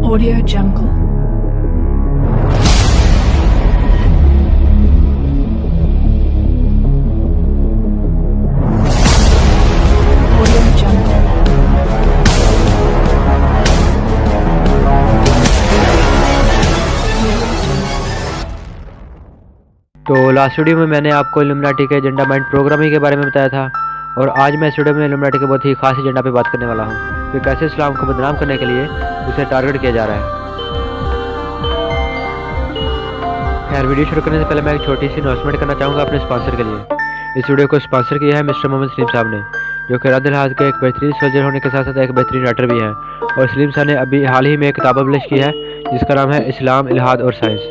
Audio Jungle. Audio Jungle. तो last video में मैंने आपको इल्यूमिनाटी के एजेंडा माइंड प्रोग्रामिंग के बारे में बताया था और आज मैं इस वीडियो में इल्यूमिनाटी के बहुत ही खास एजेंडा पे बात करने वाला हूँ कि कैसे इस्लाम को बदनाम करने के लिए उसे टारगेट किया जा रहा है। खैर वीडियो शुरू करने से पहले मैं एक छोटी सी अनाउंसमेंट करना चाहूँगा अपने स्पॉन्सर के लिए। इस वीडियो को स्पॉन्सर किया है मिस्टर मोहम्मद सलीम साहब ने, जो कि रद्द लिहाज के एक बेहतरीन सोल्जर होने के साथ साथ एक बेहतरीन राइटर भी हैं। और सलीम साहब ने अभी हाल ही में एक किताब पब्लिश की है जिसका नाम है इस्लाम, इल्हाद और साइंस।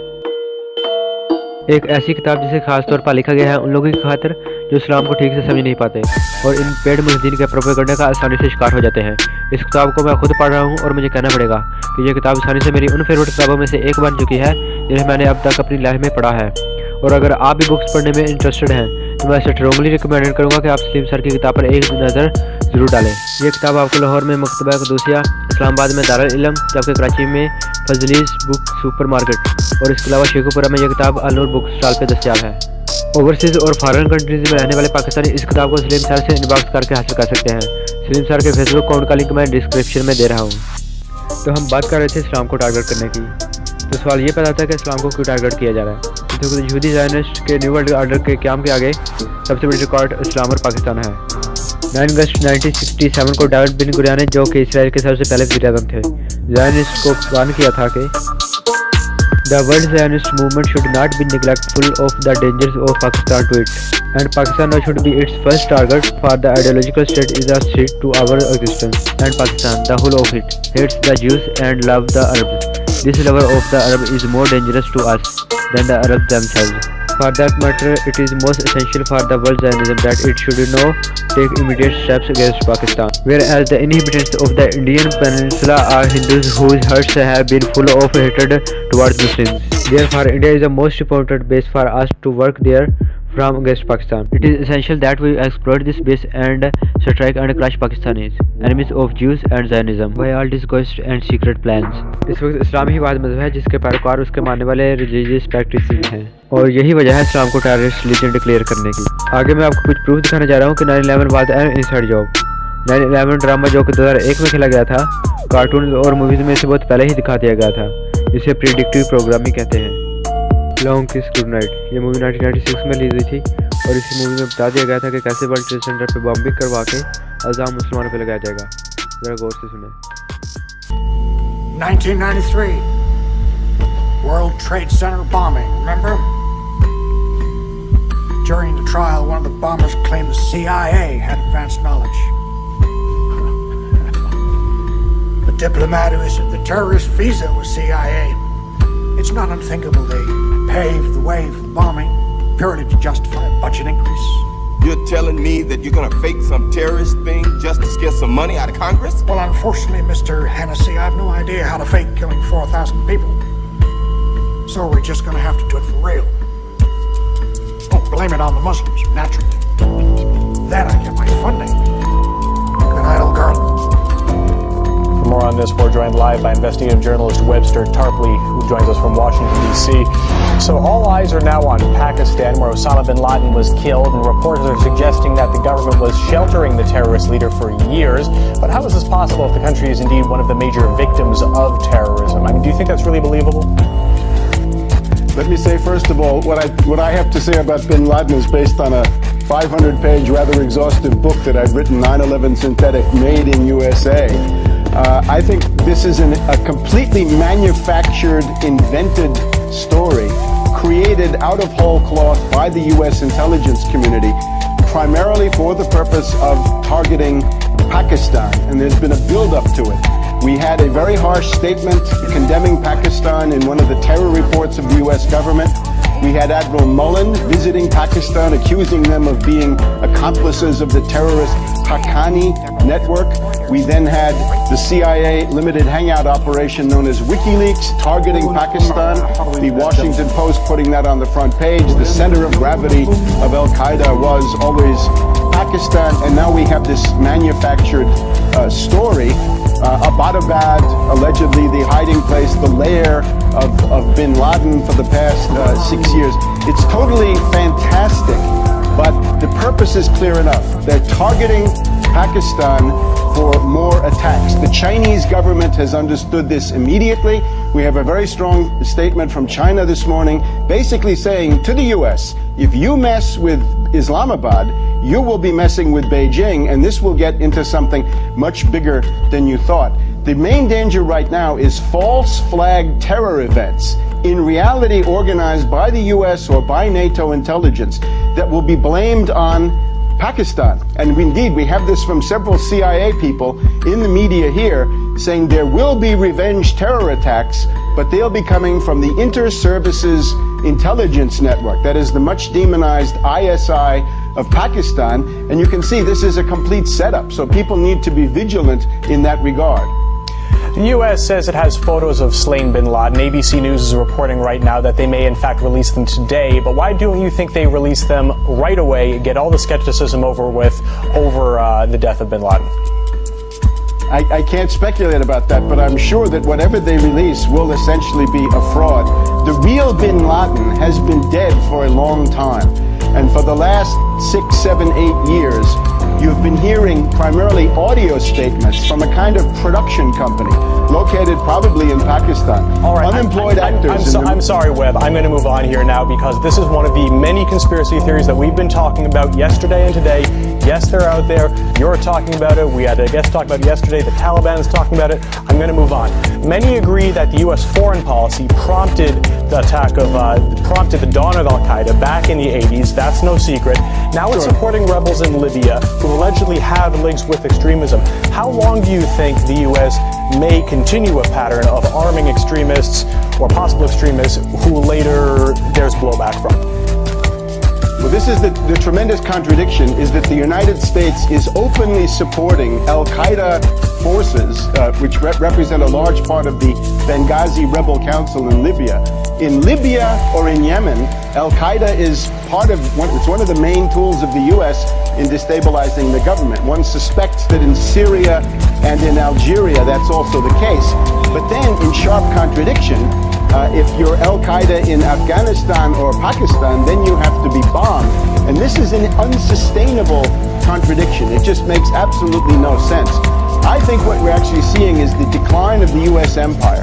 एक ऐसी किताब जिसे खास तौर पर लिखा गया है उन लोगों की खातिर जो इस्लाम को ठीक से समझ नहीं पाते और इन पेड मुल्हिदीन के प्रोपेगेंडा का आसानी से शिकार हो जाते हैं। इस किताब को मैं खुद पढ़ रहा हूँ और मुझे कहना पड़ेगा कि यह किताब आसानी से मेरी उन फेवरेट किताबों में से एक बन चुकी है जिन्हें मैंने अब तक अपनी लाइफ में पढ़ा है। और अगर आप भी बुक्स पढ़ने में इंटरेस्टेड हैं तो मैं स्ट्रांगली रिकमेंड करूँगा कि आप सलीम सर की किताब पर एक नज़र ज़रूर डालें। ये किताब आपको लाहौर में मकतबा क़ुदूसिया, इस्लामाबाद में दारुल इल्म, जबकि कराची में फजलीस बुक सुपर मार्केट और इसके अलावा शेखुपुरा में यह किताब अल-नूर बुक स्टॉल पे दस्तियाब है। ओवरसीज़ और फॉरेन कंट्रीज़ में रहने वाले पाकिस्तानी इस किताब को सलीम सर से इनबॉक्स करके हासिल कर सकते हैं। सलीम सर के फेसबुक अकाउंट का लिंक मैं डिस्क्रिप्शन में दे रहा हूँ। तो हम बात कर रहे थे इस्लाम को टारगेट करने की। तो सवाल ये पैदा था कि इस्लाम को क्यों टारगेट किया जा रहा है। तो यहूदी ज़ायनिस्ट के न्यू वर्ल्ड ऑर्डर के क़याम के आगे सबसे बड़ी रिकॉर्ड इस्लाम और पाकिस्तान है। 9 अगस्त 1967 को डेविड बिन गुरियन ने, जो कि इसराइल के सबसे पहले वज़ीर-ए-आज़म थे, ज़ायनिस्ट को वार्न किया था कि The world Zionist movement should not be neglectful of the dangers of Pakistan to it, and Pakistan now should be its first target, for the ideological state is a threat to our existence, and Pakistan, the whole of it, hates the Jews and loves the Arabs. This lover of the Arab is more dangerous to us than the Arabs themselves. For that matter, it is most essential for the world Zionism that it should now take immediate steps against Pakistan. Whereas the inhabitants of the Indian Peninsula are Hindus whose hearts have been full of hatred towards Muslims. Therefore, India is the most important base for us to work there from against Pakistan. It is essential that we exploit this base and strike and crush Pakistanis, enemies of Jews and Zionism, by all disguised and secret plans. इस वक्त इस्लाम ही वाद मज़हब है जिसके पैरोकार उसके मानने वाले religious practices हैं और यही वजह है इस्लाम को टेररिस्ट रिलीजन डिक्लेयर करने की। आगे मैं आपको कुछ प्रूफ दिखाने जा रहा हूँ कि 9/11 was an inside job. 9/11 drama जो कि 2001 में खेला गया था, कार्टून और मूवीज़ में से बहुत पहले ही दिखा दिया गया था। इसे प्रिडिक्टिव प्रोग्रामिंग कहते हैं। लॉन्ग किस गुड नाइट ये मूवी 1996 में रिलीज हुई थी और इसी मूवी में बता दिया गया था कि कैसे वर्ल्ड ट्रेड सेंटर पे बॉम्बिंग करवा के इल्ज़ाम मुसलमानों पे लगाया जाएगा। ज़रा गौर से सुने। 1993 World Trade Center bombing, remember? During the trial, one of the bombers claimed the CIA had advanced knowledge. The diplomat who issued the terrorist visa was CIA. It's not unthinkable they paved the way for the bombing purely to justify a budget increase. You're telling me that you're gonna fake some terrorist thing just to scare some money out of Congress? Well, unfortunately, Mr. Hennessy, I have no idea how to fake killing 4,000 people. So we're just gonna have to do it for real. Oh, blame it on the Muslims, naturally. Then I get my funding. Good night, old girl. For more on this, we're joined live by investigative journalist Webster Tarpley, who joins us from Washington, D.C. So all eyes are now on Pakistan, where Osama bin Laden was killed, and reports are suggesting that the government was sheltering the terrorist leader for years. But how is this possible if the country is indeed one of the major victims of terrorism? I mean, do you think that's really believable? Let me say, first of all, what I have to say about bin Laden is based on a 500-page, rather exhaustive book that I've written, 9/11 Synthetic, Made in USA. I think this is a completely manufactured, invented story created out of whole cloth by the U.S. intelligence community, primarily for the purpose of targeting Pakistan, and there's been a build-up to it. We had a very harsh statement condemning Pakistan in one of the terror reports of the U.S. government. We had Admiral Mullen visiting Pakistan, accusing them of being accomplices of the terrorist Haqqani network. We then had the CIA limited hangout operation known as WikiLeaks targeting Pakistan. The Washington Post putting that on the front page. The center of gravity of Al-Qaeda was always Pakistan, and now we have this manufactured story Abbottabad, allegedly the hiding place, the lair of bin Laden for the past 6 years. It's totally fantastic, but the purpose is clear enough. They're targeting Pakistan for more attacks. The Chinese government has understood this immediately. We have a very strong statement from China this morning, basically saying to the U.S., if you mess with Islamabad, you will be messing with Beijing, and this will get into something much bigger than you thought. The main danger right now is false flag terror events, in reality organized by the U.S. or by NATO intelligence, that will be blamed on Pakistan. And indeed, we have this from several CIA people in the media here saying there will be revenge terror attacks, but they'll be coming from the Inter-Services Intelligence Network. That is the much demonized ISI of Pakistan. And you can see this is a complete setup. So people need to be vigilant in that regard. The U.S. says it has photos of slain bin Laden. ABC News is reporting right now that they may in fact release them today. But why don't you think they release them right away, get all the skepticism over with over the death of bin Laden? I can't speculate about that, but I'm sure that whatever they release will essentially be a fraud. The real bin Laden has been dead for a long time. And for the last 6, 7, 8 years, you've been hearing primarily audio statements from a kind of production company located probably in Pakistan. All right, unemployed actors. I'm sorry, Webb. I'm going to move on here now because this is one of the many conspiracy theories that we've been talking about yesterday and today. Yes, they're out there. You're talking about it. We had a guest talk about it yesterday. The Taliban is talking about it. I'm going to move on. Many agree that the U.S. foreign policy prompted the attack of, prompted the dawn of Al-Qaeda back in the 80s. That's no secret. Now it's supporting rebels in Libya who allegedly have links with extremism. How long do you think the U.S. may continue a pattern of arming extremists or possible extremists who later there's blowback from? Well, this is the tremendous contradiction, is that the United States is openly supporting al-Qaeda forces, which represent a large part of the Benghazi Rebel Council in Libya. In Libya or in Yemen, al-Qaeda is it's one of the main tools of the U.S. in destabilizing the government. One suspects that in Syria and in Algeria that's also the case. But then, in sharp contradiction, if you're al-Qaeda in Afghanistan or Pakistan, then you have to be bombed. And this is an unsustainable contradiction. It just makes absolutely no sense. I think what we're actually seeing is the decline of the U.S. empire.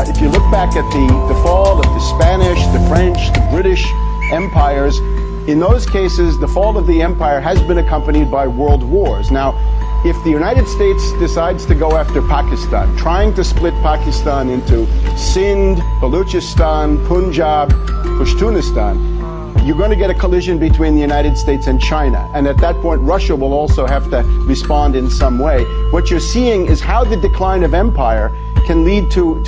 If you look back at the fall of the Spanish, the French, the British empires, in those cases, the fall of the empire has been accompanied by world wars. Now, if the United States decides to go after Pakistan, trying to split Pakistan into Sindh, Balochistan, Punjab, Pashtunistan, you're going to get a collision between the United States and China. And at that point, Russia will also have to respond in some way. What you're seeing is how the decline of empire can lead to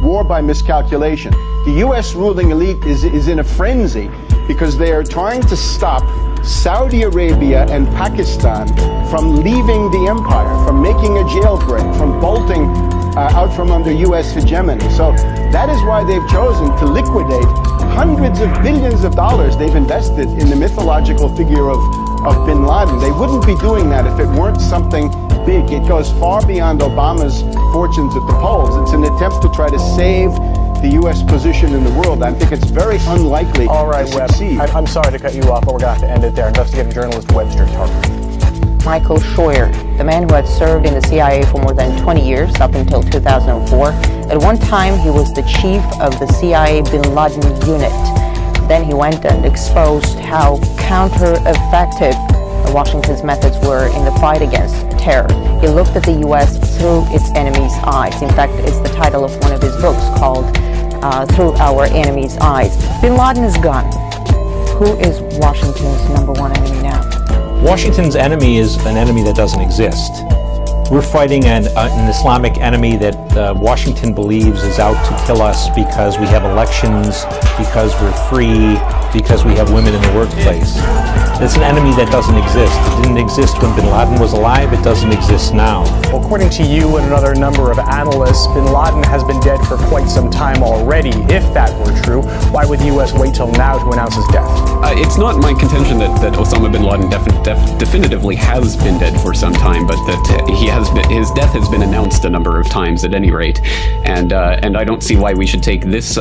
war by miscalculation. The U.S. ruling elite is in a frenzy because they are trying to stop Saudi Arabia and Pakistan from leaving the empire, from making a jailbreak, from bolting out from under U.S. hegemony. So that is why they've chosen to liquidate hundreds of billions of dollars they've invested in the mythological figure of bin Laden. They wouldn't be doing that if it weren't something big. It goes far beyond Obama's fortunes at the polls. It's an attempt to try to save the U.S. position in the world. I think it's very unlikely to succeed. I'm sorry to cut you off, but we're going to have to end it there. Investigative journalist Webster Tarpley. Michael Scheuer, the man who had served in the CIA for more than 20 years, up until 2004. At one time, he was the chief of the CIA bin Laden unit. Then he went and exposed how counter-effective Washington's methods were in the fight against terror. He looked at the U.S. through its enemy's eyes. In fact, it's the title of one of his books called Through Our Enemy's Eyes. Bin Laden is gone. Who is Washington's #1 enemy now? Washington's enemy is an enemy that doesn't exist. We're fighting an Islamic enemy that Washington believes is out to kill us because we have elections, because we're free, because we have women in the workplace. It's an enemy that doesn't exist. It didn't exist when bin Laden was alive. It doesn't exist now. Well, according to you and another number of analysts, bin Laden has been dead for quite some time already. If that were true, why would the U.S. wait till now to announce his death? It's not my contention that Osama bin Laden definitively has been dead for some time, but that he his death has been announced a number of times at any rate, and I don't see why we should take this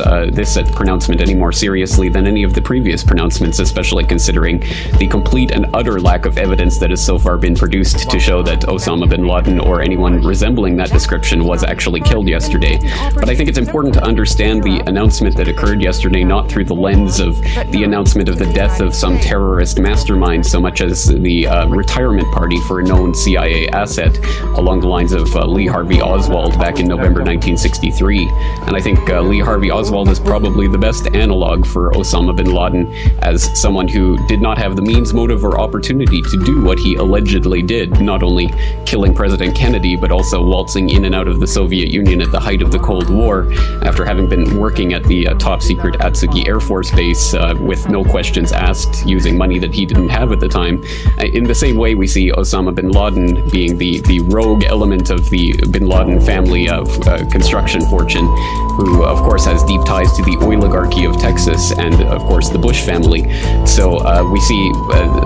pronouncement any more seriously than any of the previous pronouncements, especially considering the complete and utter lack of evidence that has so far been produced to show that Osama bin Laden or anyone resembling that description was actually killed yesterday. But I think it's important to understand the announcement that occurred yesterday not through the lens of the announcement of the death of some terrorist mastermind so much as the retirement party for a known CIA asset along the lines of Lee Harvey Oswald back in November 1963. And I think Lee Harvey Oswald is probably the best analog for Osama bin Laden as someone who did not have the means, motive, or opportunity to do what he allegedly did, not only killing President Kennedy, but also waltzing in and out of the Soviet Union at the height of the Cold War after having been working at the top-secret Atsugi Air Force Base with no questions asked, using money that he didn't have at the time. In the same way, we see Osama bin Laden being the rogue element of the bin Laden family of construction fortune, who, of course, has deep ties to the oligarchy of Texas and, of course, the Bush family. So we see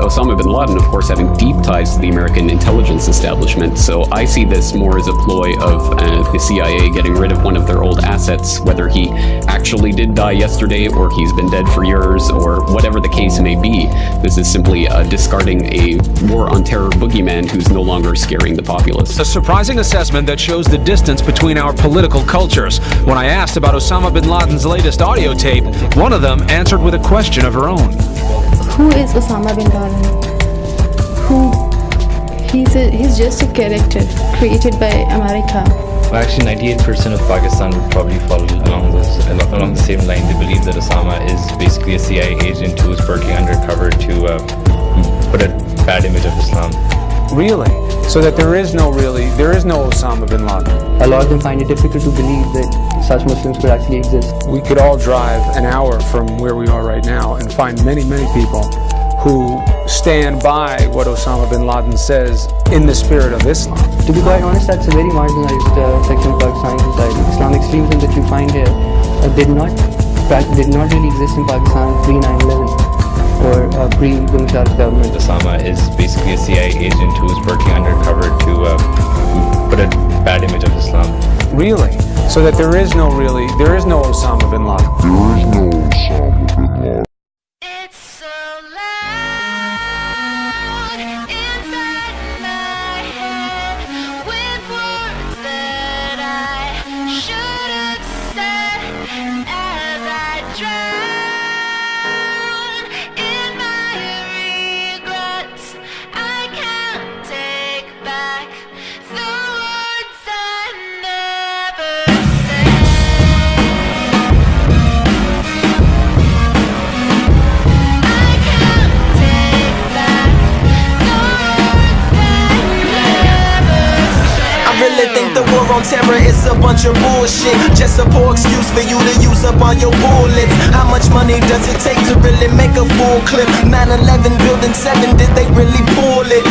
Osama bin Laden, of course, having deep ties to the American intelligence establishment. So I see this more as a ploy of the CIA getting rid of one of their old assets, whether he actually did die yesterday or he's been dead for years or whatever the case may be. This is simply discarding a war on terror boogeyman who's no longer scaring the populace. A surprising assessment that shows the distance between our political cultures. When I asked about Osama bin Laden's latest audio tape, one of them answered with a question of her own. Who is Osama bin Laden? He's just a character created by America. Well, actually, 98% of Pakistan would probably follow along the same line. They believe that Osama is basically a CIA agent who is working undercover to put a bad image of Islam. Really? So that there is no Osama bin Laden? A lot of them find it difficult to believe that such Muslims could actually exist. We could all drive an hour from where we are right now and find many, many people who stand by what Osama bin Laden says in the spirit of Islam. To be quite honest, that's a very marginalized section of Pakistani society. Islamic extremism that you find here did not really exist in Pakistan pre 9/11 or pre the Musharraf government. Osama is basically a CIA agent who is working undercover to put a bad image of Islam. Really? So that there is no Osama bin Laden? There is no Osama bin Laden. On terror, it's a bunch of bullshit. Just a poor excuse for you to use up all your bullets. How much money does it take to really make a full clip? 9/11 building 7, did they really pull it?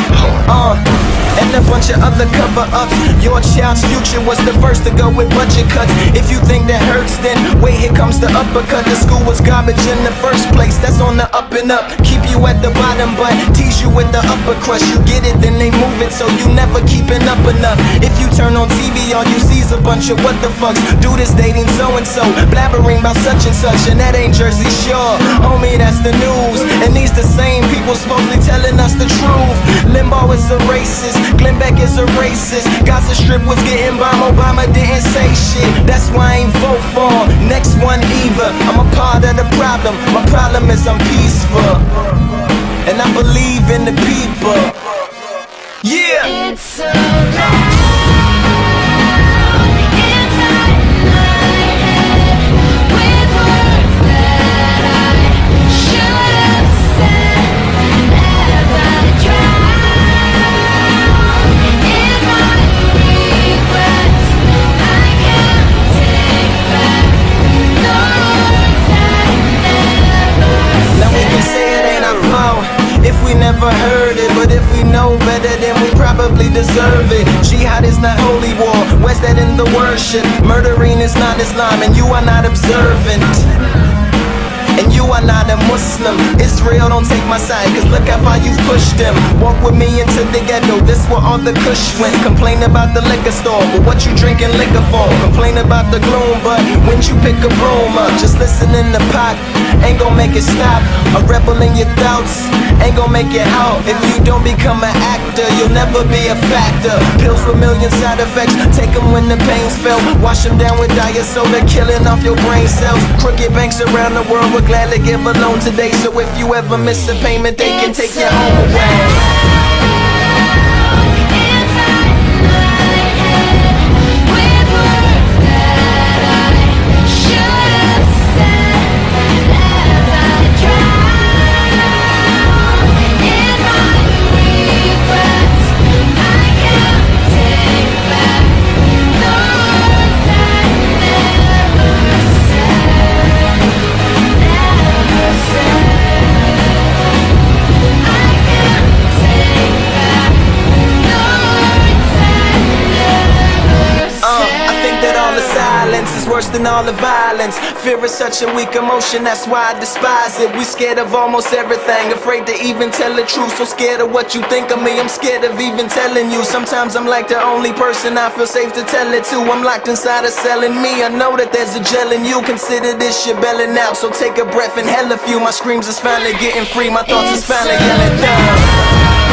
And a bunch of other cover-ups. Your child's future was the first to go with budget cuts. If you think that hurts, then wait, here comes the uppercut. The school was garbage in the first place. That's on the up and up. Keep you at the bottom, but tease you with the upper crust. You get it, then they move it, so you never keeping up enough. If you turn on TV, all you see is a bunch of what the fucks. Dude is dating so-and-so, blabbering about such and such, and that ain't Jersey Shore. Homie, that's the news. And these the same people supposedly telling us the truth. Limbaugh is a racist, Glenn Beck is a racist. Gaza Strip was getting bombed, Obama didn't say shit. That's why I ain't vote for him. Next one either. I'm a part of the problem. My problem is I'm peaceful, and I believe in the people. Yeah. It's so loud. If we never heard it, but if we know better, then we probably deserve it. Jihad is not holy war, where's that in the worship? Murdering is not Islam, and you are not observant. and you are not a Muslim. Israel, don't take my side, cause look how far you've pushed them. Walk with me into the ghetto, this where all the kush went. Complain about the liquor store, but what you drinking liquor for? Complain about the gloom, but when you pick a broom up, just listen in the pot, ain't gon' make it stop. A rebel in your thoughts, ain't gon' make it out. If you don't become an actor, you'll never be a factor. Pills with million side effects, take them when the pain's felt. Wash them down with diet soda, killing off your brain cells. Crooked banks around the world would gladly give a loan today. So if you ever miss a payment, they can take your home away. Worse than all the violence. Fear is such a weak emotion, that's why I despise it. We scared of almost everything, afraid to even tell the truth. So scared of what you think of me, I'm scared of even telling you. Sometimes I'm like the only person I feel safe to tell it to. I'm locked inside a cell in me, I know that there's a gel in you. Consider this your belling out, so take a breath and hell a few. My screams is finally getting free, my thoughts is finally yelling down.